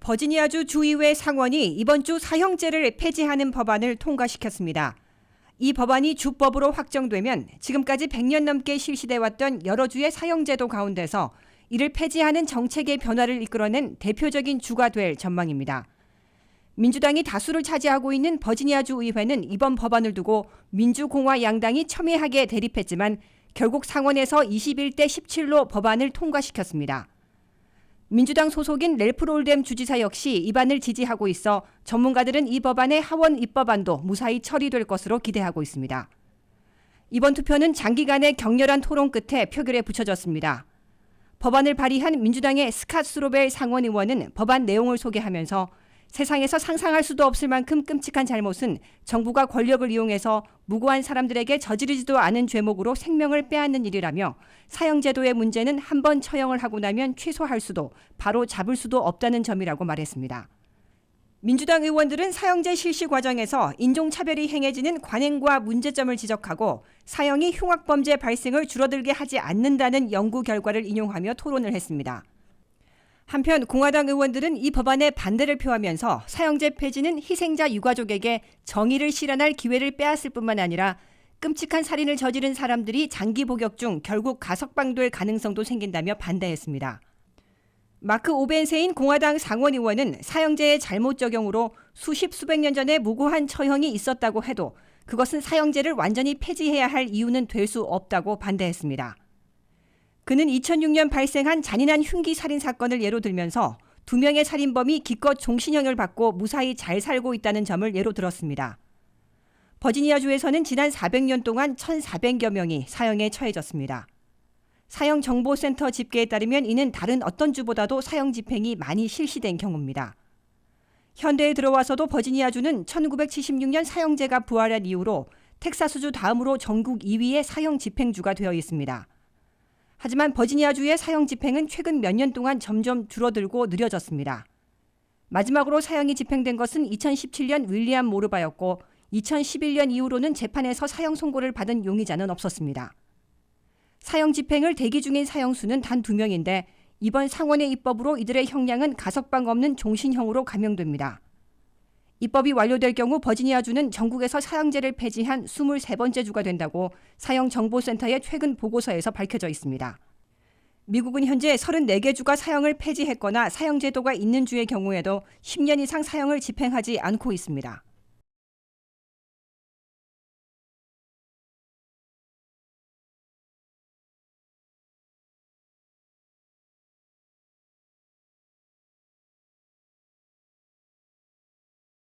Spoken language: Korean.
버지니아주 주의회 상원이 이번 주 사형제를 폐지하는 법안을 통과시켰습니다. 이 법안이 주법으로 확정되면 지금까지 100년 넘게 실시돼 왔던 여러 주의 사형제도 가운데서 이를 폐지하는 정책의 변화를 이끌어낸 대표적인 주가 될 전망입니다. 민주당이 다수를 차지하고 있는 버지니아주 의회는 이번 법안을 두고 민주공화 양당이 첨예하게 대립했지만 결국 상원에서 21대 17로 법안을 통과시켰습니다. 민주당 소속인 랠프 롤뎀 주지사 역시 입안을 지지하고 있어 전문가들은 이 법안의 하원 입법안도 무사히 처리될 것으로 기대하고 있습니다. 이번 투표는 장기간의 격렬한 토론 끝에 표결에 붙여졌습니다. 법안을 발의한 민주당의 스캇 스로벨 상원 의원은 법안 내용을 소개하면서 세상에서 상상할 수도 없을 만큼 끔찍한 잘못은 정부가 권력을 이용해서 무고한 사람들에게 저지르지도 않은 죄목으로 생명을 빼앗는 일이라며 사형제도의 문제는 한 번 처형을 하고 나면 취소할 수도 바로 잡을 수도 없다는 점이라고 말했습니다. 민주당 의원들은 사형제 실시 과정에서 인종차별이 행해지는 관행과 문제점을 지적하고 사형이 흉악범죄 발생을 줄어들게 하지 않는다는 연구 결과를 인용하며 토론을 했습니다. 한편 공화당 의원들은 이 법안에 반대를 표하면서 사형제 폐지는 희생자 유가족에게 정의를 실현할 기회를 빼앗을 뿐만 아니라 끔찍한 살인을 저지른 사람들이 장기 복역 중 결국 가석방될 가능성도 생긴다며 반대했습니다. 마크 오벤세인 공화당 상원 의원은 사형제의 잘못 적용으로 수백 년 전에 무고한 처형이 있었다고 해도 그것은 사형제를 완전히 폐지해야 할 이유는 될 수 없다고 반대했습니다. 그는 2006년 발생한 잔인한 흉기 살인 사건을 예로 들면서 2명의 살인범이 기껏 종신형을 받고 무사히 잘 살고 있다는 점을 예로 들었습니다. 버지니아주에서는 지난 400년 동안 1,400여 명이 사형에 처해졌습니다. 사형정보센터 집계에 따르면 이는 다른 어떤 주보다도 사형 집행이 많이 실시된 경우입니다. 현대에 들어와서도 버지니아주는 1976년 사형제가 부활한 이후로 텍사스주 다음으로 전국 2위의 사형 집행주가 되어 있습니다. 하지만 버지니아주의 사형 집행은 최근 몇 년 동안 점점 줄어들고 느려졌습니다. 마지막으로 사형이 집행된 것은 2017년 윌리엄 모르바였고 2011년 이후로는 재판에서 사형 선고를 받은 용의자는 없었습니다. 사형 집행을 대기 중인 사형수는 단 2명인데 이번 상원의 입법으로 이들의 형량은 가석방 없는 종신형으로 감형됩니다. 입법이 완료될 경우 버지니아주는 전국에서 사형제를 폐지한 23번째 주가 된다고 사형정보센터의 최근 보고서에서 밝혀져 있습니다. 미국은 현재 34개 주가 사형을 폐지했거나 사형제도가 있는 주의 경우에도 10년 이상 사형을 집행하지 않고 있습니다.